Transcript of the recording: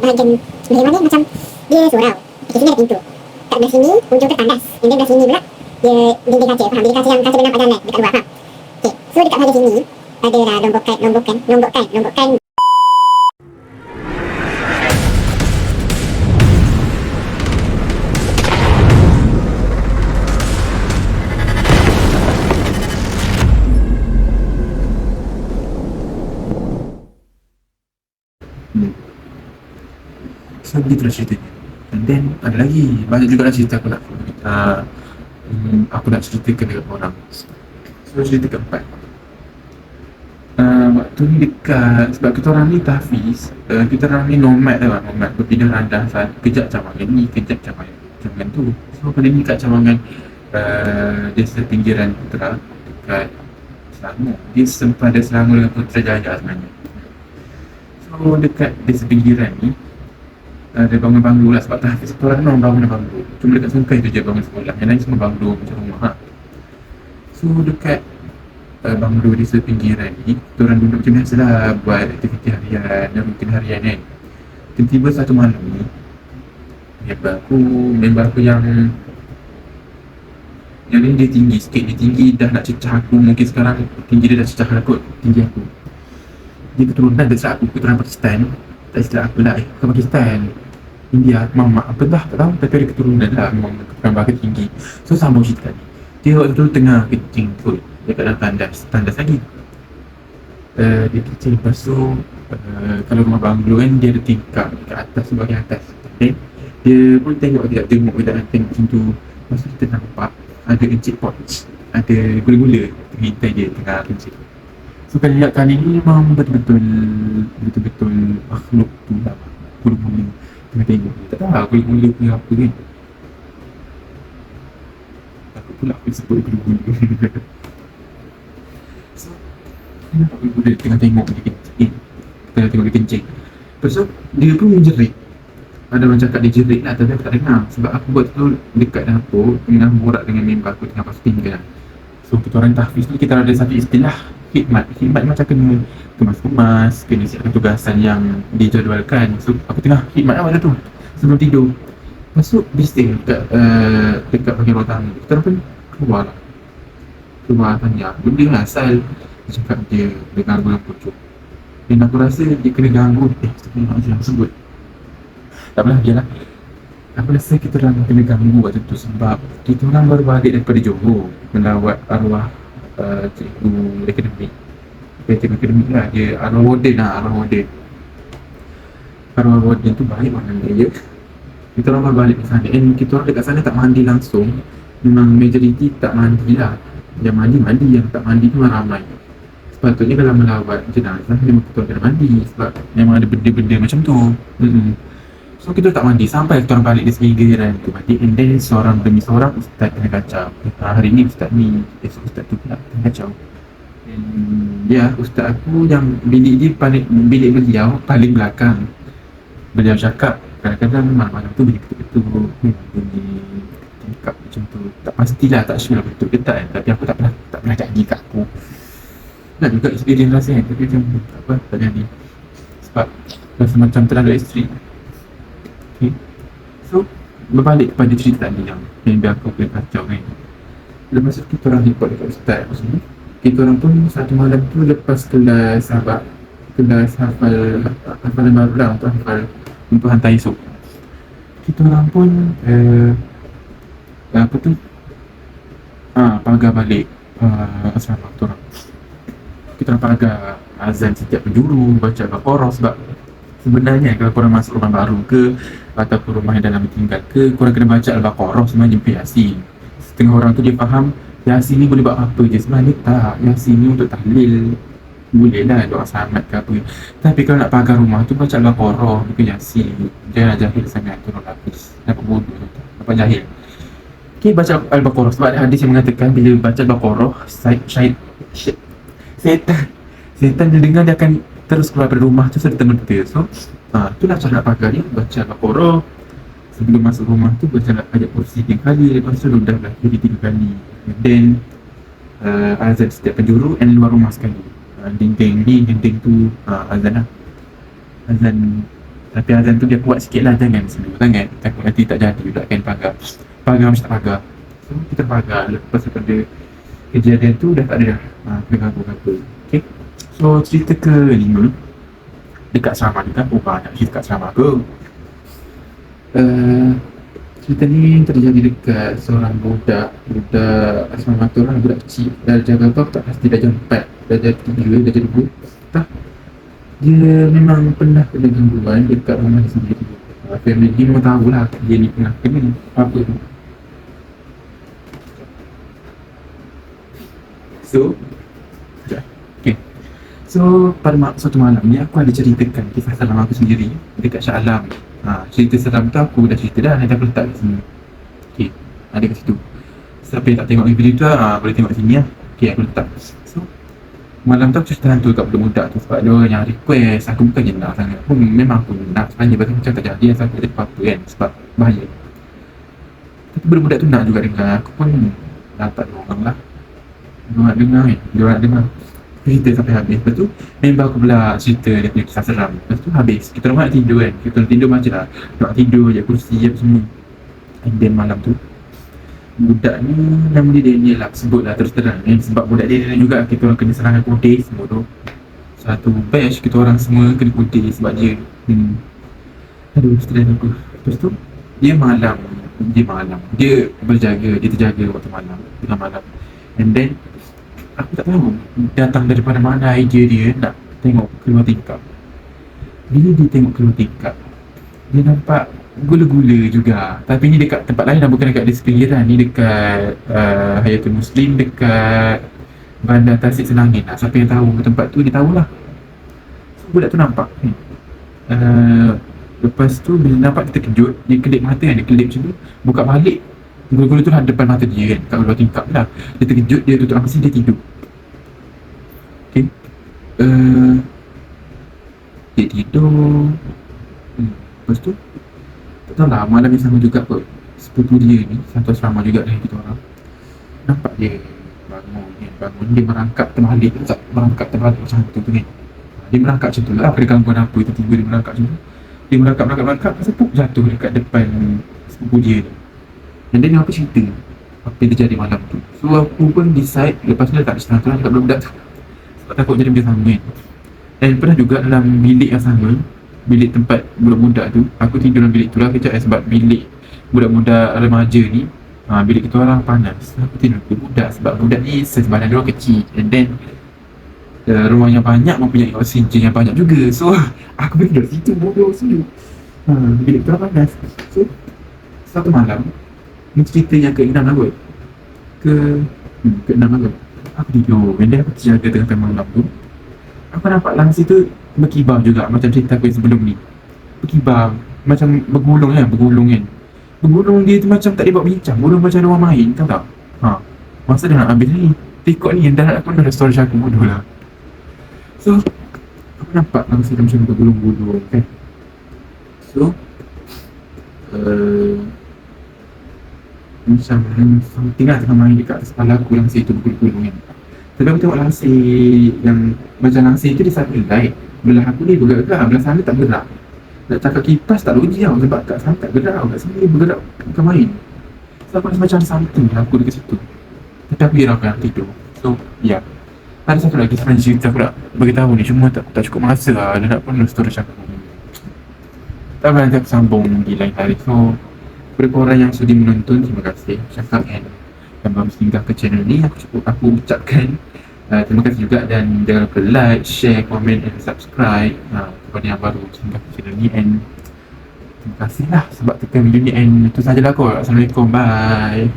bahagian mana macam dia surau. Di sini ada pintu. Kat belah sini hujung tu tandas. Dan belah sini pula dia dinding kaca, faham? Dinding kaca yang kaca benang padangan dekat luar, faham? Okey. So dekat bahagian sini ada lah lombokan. So begitulah ceritanya. And then ada lagi banyak juga lah cerita aku nak ceritakan dekat orang. So cerita keempat, waktu ni dekat, sebab kita orang ni tahfiz, kita orang ni nomad lah, nomad berpindah randah, kejap cawangan ni, kejap cawangan tu. So pada ni kat cawangan desa pinggiran Putra dekat Selangor, dia sempadan Selangor dengan Putrajaya sebenarnya. So dekat desa pinggiran ni ada bangun banglo lah, sebab tahfiz kita orang memang bangun banglo. Cuma dekat Sungai tu je bangun sekolah, yang lain semua banglo macam rumah ha. So dekat banglo desa pinggiran ni, kita orang duduk macam biasa lah, buat aktiviti harian dan rutin harian kan. Tiba-tiba satu malam ni, member aku yang ni dia tinggi sikit, dia tinggi dah nak cecah aku. Mungkin sekarang tinggi dia dah cecah kot tinggi aku. Dia keturunan dekat aku, keturunan Pakistan. Tak istilah aku lah, bukan Pakistan, India, mama apa dah tak tahu, tapi ada keturunan lah, memang keturunan bakal tinggi. So sambung cerita ni, dia waktu tu tengah kencing kot dekat dalam tandas lagi. Dia kencing, lepas tu kalau rumah banglo kan dia ada tingkap dekat atas tu, bahagian atas. Okay? Dia pun tengok dalam tank macam tu. Lepas tu kita nampak ada encik pot, ada gula-gula tengah dia tengah kencing. So kali ni memang betul-betul makhluk tu lah, gula-gula tengah tengok. Tak tahu gula-gula ke apa kan. Takut pula aku sebut gula-gula. So nampak gula-gula tengah tengok dia kencing, tengah tengok dia kencing. Lepas tu dia pun menjerit. Ada orang cakap dia jerit lah, tapi aku tak dengar. Sebab aku buat tu dekat dapur, tengah borak dengan member aku tengah pasting kan. So kita orang tahfiz ni, kita ada satu istilah khidmat macam kena kemas-kemas, kena siapkan tugasan yang dijadualkan. So aku tengah khidmat lah pada tu sebelum tidur. Lepas tu bising dekat bahagian ruang tamu, kita orang pun keluar tanya benda lah asal. Dia cakap dia ganggu dalam pocok, dan aku rasa dia kena ganggu macam sebut. Tak apalah, biarlah. Aku rasa kita orang kena ganggu waktu tu sebab kita orang baru balik daripada Johor melawat arwah cikgu akademik. Cikgu akademik lah, dia arwah warden. Arwah warden tu baik orang dia. Kita orang baru balik ke sana, and kita orang dekat sana tak mandi langsung. Memang majoriti tak mandi lah. Yang mandi, yang tak mandi tu ramai. Sepatutnya kalau melawat jenazah memang kita orang kena mandi, sebab memang ada benda-benda macam tu. So kita tak mandi sampai kita orang balik di sepinggiran tu mandi. And then seorang demi seorang ustaz kena kacau. Hari ni ustaz ni, esok ustaz tu pula kena kacau. And ustaz aku yang bilik beliau paling belakang. Beliau cakap kadang-kadang malam-malam tu bunyi ketuk-ketuk, bunyi tingkap macam tu. Tak pastilah, tak sure lah betul ke tak kan. Tapi aku tak pernah jadi kat aku. Nak juga experience rasa kan, tapi macam tak apa, tak jadi. Sebab rasa macam terlalu ekstrim. Okay. So berbalik kepada cerita tadi yang biar aku kena kacau kan. Lepas tu kita orang report dekat ustaz maksudnya. Kita orang pun satu malam tu lepas kelas hafalan baru lah untuk hantar esok. Kita orang pun pagar balik asrama kita orang. Kita orang pagar azan setiap penjuru, baca Al-Baqarah. Sebab sebenarnya kalau korang masuk rumah baru ke ataupun rumah yang dah lama tinggal ke, korang kena baca Al-Baqarah sebenarnya, jumpa Yasin. Setengah orang tu dia faham Yasin ni boleh buat apa je. Sebenarnya tak, Yasin ni untuk tahlil, boleh lah doa selamat ke apa. Tapi kalau nak pagar rumah tu, baca Al-Baqarah, bukan Yasin. Jangan jahil sangat tu, orang lapis dapat bodoh tu, dapat jahil. Okay, baca Al-Baqarah. Sebab ada hadis yang mengatakan bila baca Al-Baqarah, setan dia dengar, dia akan terus keluar dari rumah tu serta-merta. So itulah cara nak pagar dia, baca Al-Baqarah. Sebelum masuk rumah tu baca ayat kursi 3 kali, lepas tu ludah lagi 3 kali. Then azan setiap penjuru, and luar rumah sekali. Dinding tu azan lah. Azan Tapi azan tu dia kuat sikit lah, jangan slow sangat, takut nanti tak jadi pula kan pagar macam tak pagar. So kita pagar, lepas daripada kejadian tu dah tak ada dah kena ganggu-ganggu. Okay, so cerita kelima dekat asrama ni kan, banyak cerita kat asrama aku. Cerita ni terjadi dekat seorang budak asrama tu, orang budak kecil, dah jaga apa tak pasti, dah jam 4, dah jam 3, dah jam 2 tak. Dia memang pernah kena gangguan dekat rumah dia sendiri. Family dia memang tahulah dia ni pernah kena apa tu. So suatu malam ni aku ada ceritakan kisah seram aku sendiri dekat Shah Alam. Cerita seram tu aku dah cerita dah, nanti aku letak kat sini. Okay, ada kat situ. Siapa yang tak tengok video tu boleh tengok sini lah. Okay, aku letak. So malam tu aku cerita hantu kat budak-budak tu sebab dia orang yang request. Aku bukannya nak sangat pun, memang aku nak sebenarnya, pasal macam tak jadi asal aku ada apa-apa kan, sebab bahaya. Tapi budak-budak tu nak juga dengar, aku pun dapat orang lah. Dia nak dengar kan, dia nak dengar cerita sampai habis. Lepas tu member aku pula cerita dia punya kisah seram. Lepas tu habis, kita orang nak tidur kan, kita orang tidur macam lah, nak tidur je, kursi apa semua. And then malam tu budak ni, nama dia Daniel lah, sebut lah terus terang kan, sebab budak dia juga kita orang kena serangan kodeh semua tu. Satu batch kita orang semua kena kodeh sebab dia aduh stress aku. Lepas tu dia berjaga, dia terjaga waktu malam, tengah malam. And then aku tak tahu datang daripada mana idea dia nak tengok keluar tingkap. Bila dia tengok keluar tingkap, dia nampak gula-gula juga. Tapi ni dekat tempat lain, bukan dekat di sepinggiran. Ni dekat Hayatul Muslim, dekat Bandar Tasik Senangin lah. Siapa yang tahu tempat tu, dia tahulah. So budak tu nampak lepas tu bila nampak, dia terkejut. Dia kedip mata kan, dia kedip macam tu, buka balik, gula-gula tu dah depan mata dia kan, kat luar tingkap lah. Dia terkejut, dia tutup mata, dia tidur. Okay, dia tidur. Lepas tu tak tahu lah, malam yang sama juga kot, sepupu dia ni, satu asrama juga dengan kita orang, nampak dia bangun, dia merangkak terbalik, merangkak macam tu kan. Dia merangkak macam tu lah, ada gangguan apa, tiba-tiba dia merangkak macam tu. Dia merangkak, sepuk jatuh dekat depan sepupu dia ni. Dan dia apa cerita apa yang terjadi malam tu. So aku pun decide, lepas tu tak ada setengah tu lah dekat budak tu, sebab takut jadi benda sama kan. Dan pernah juga dalam bilik yang sama, bilik tempat budak-budak tu, aku tidur dalam bilik tu lah kejap sebab bilik budak-budak remaja ni, bilik kita orang panas. Aku tidur dengan budak sebab budak ni sebadan dia orang kecil, and then ruang yang banyak mempunyai oksigen yang banyak juga. So aku tidur situ, bodoh sejuk. Bilik tu panas. So satu malam ni cerita yang ke-6 lah kot, ke-6 lah kot, aku tidur, and then aku terjaga tengah malam tu. Aku nampak langsir tu berkibar juga, macam cerita aku yang sebelum ni. Berkibar, macam bergulung kan. Bergulung dia tu macam tak dia buat bincang, bergulung macam ada orang main, tahu tak? Masa dia nak habis ni, tiktok ni yang dah aku dah storage aku, bodoh lah. So aku nampak langsir macam bergulung-gulung kan. So macam something lah tengah main dekat atas kepala aku, langsir tu bergulung-gulung kan. Tapi aku tengok langsir yang macam langsir tu dia sampai light belah aku ni bergerak, belah sana tak bergerak. Nak cakap kipas tak logik tau, sebab kat sana tak bergerak, kat sini bergerak, bukan main. So aku rasa macam something lah aku dekat situ. Tapi aku hiraukan tidur. So ya, ada satu lagi sebenarnya cerita aku nak beritahu ni, cuma tak cukup masa lah, dia nak penuh storage aku. Tak apa, nanti aku sambung di lain hari. So kepada korang yang sudi menonton, terima kasih. Cakap kan yang baru singgah ke channel ni, aku ucapkan terima kasih juga, dan jangan lupa like, share, komen and subscribe kepada yang baru singgah ke channel ni. And terima kasih lah sebab tekan video ni, and itu sajalah kot. Assalamualaikum, bye.